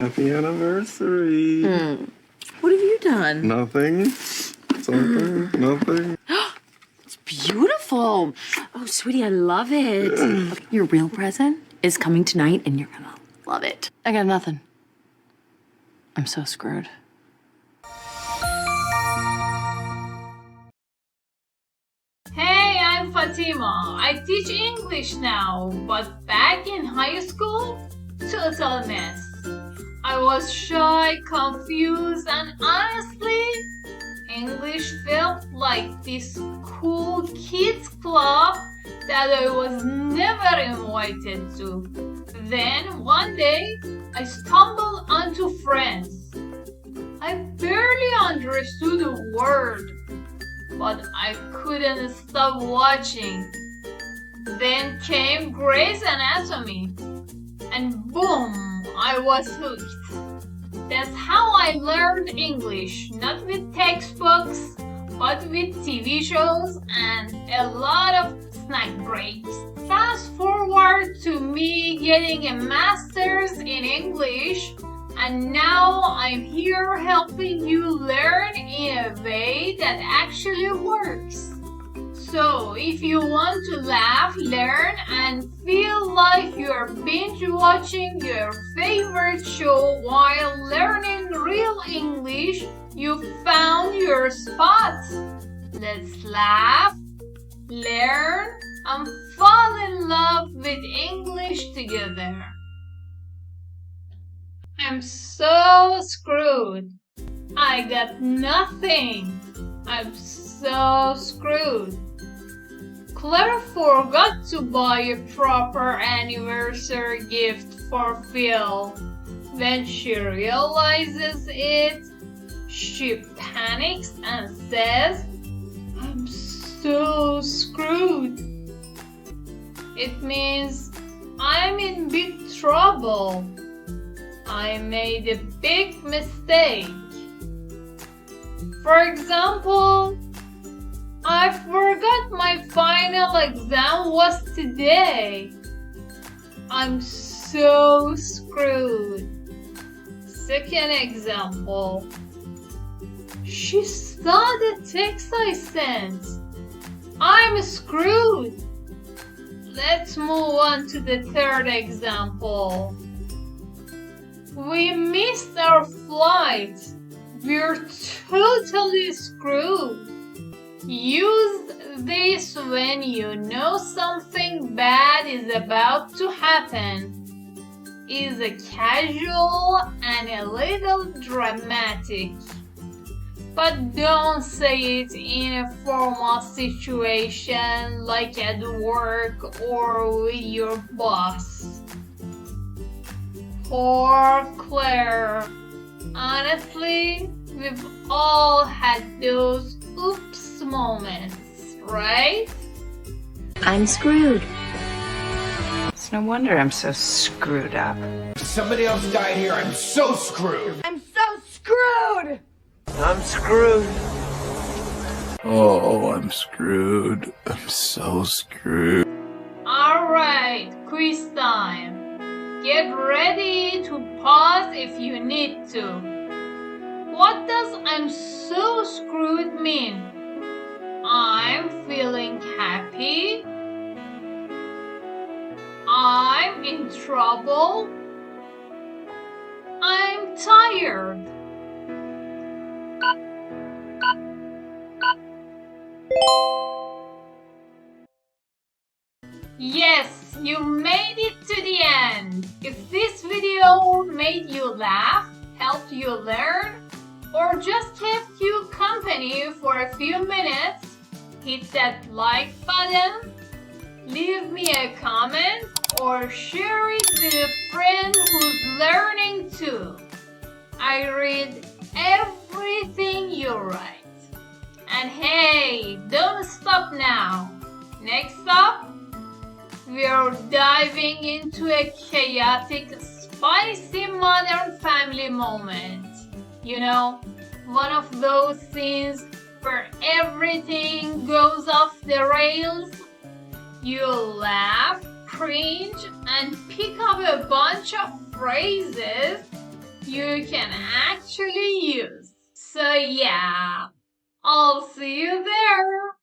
Happy anniversary. What have you done? Nothing. Something. Nothing. It's beautiful. Oh, sweetie, I love it. Your real present is coming tonight, and you're gonna love it. I got nothing. I'm so screwed. Hey, I'm Fatima. I teach English now, but back in high school, total mess. I was shy, confused, and honestly, English felt like this cool kids club that I was never invited to. Then one day, I stumbled onto Friends. I barely understood a word, but I couldn't stop watching. Then came Grey's Anatomy, and boom, I was hooked. That's how I learned English, not with textbooks, but with TV shows and a lot of snack breaks. Fast forward to me getting a master's in English, and now I'm here helping you learn in a way that actually works. So if you want to laugh, learn, and feel like you're binge watching your favorite show while learning real English, you found your spot. Let's laugh, learn, and fall in love with English together. I'm so screwed. I got nothing. I'm so screwed. Claire forgot to buy a proper anniversary gift for Phil. When she realizes it, she panics and says, "I'm so screwed." It means I'm in big trouble. I made a big mistake. For example, I forgot my final exam was today. I'm so screwed. Second example, she saw the text I sent. I'm screwed. Let's move on to the third example. We missed our flight. We're totally screwed. Use this when you know something bad is about to happen. Is a casual and a little dramatic. But don't say it in a formal situation like at work or with your boss. Poor Claire. Honestly, we've all had those oops moments, right? I'm screwed. It's no wonder I'm so screwed up. If somebody else died here, I'm so screwed. I'm so screwed! I'm screwed. Oh, I'm screwed. I'm so screwed. Alright, quiz time. Get ready to pause if you need to. What does I'm so screwed mean? I'm feeling happy. I'm in trouble. I'm tired. Yes, you made it to the end. If this video made you laugh, helped you learn, or just kept you company for a few minutes, hit that like button, leave me a comment, or share it with a friend who's learning too. I read everything you write. And hey, don't stop now. Next up, we're diving into a chaotic, spicy Modern Family moment. You know, one of those scenes where everything goes off the rails. You laugh, cringe, and pick up a bunch of phrases you can actually use. So yeah, I'll see you there.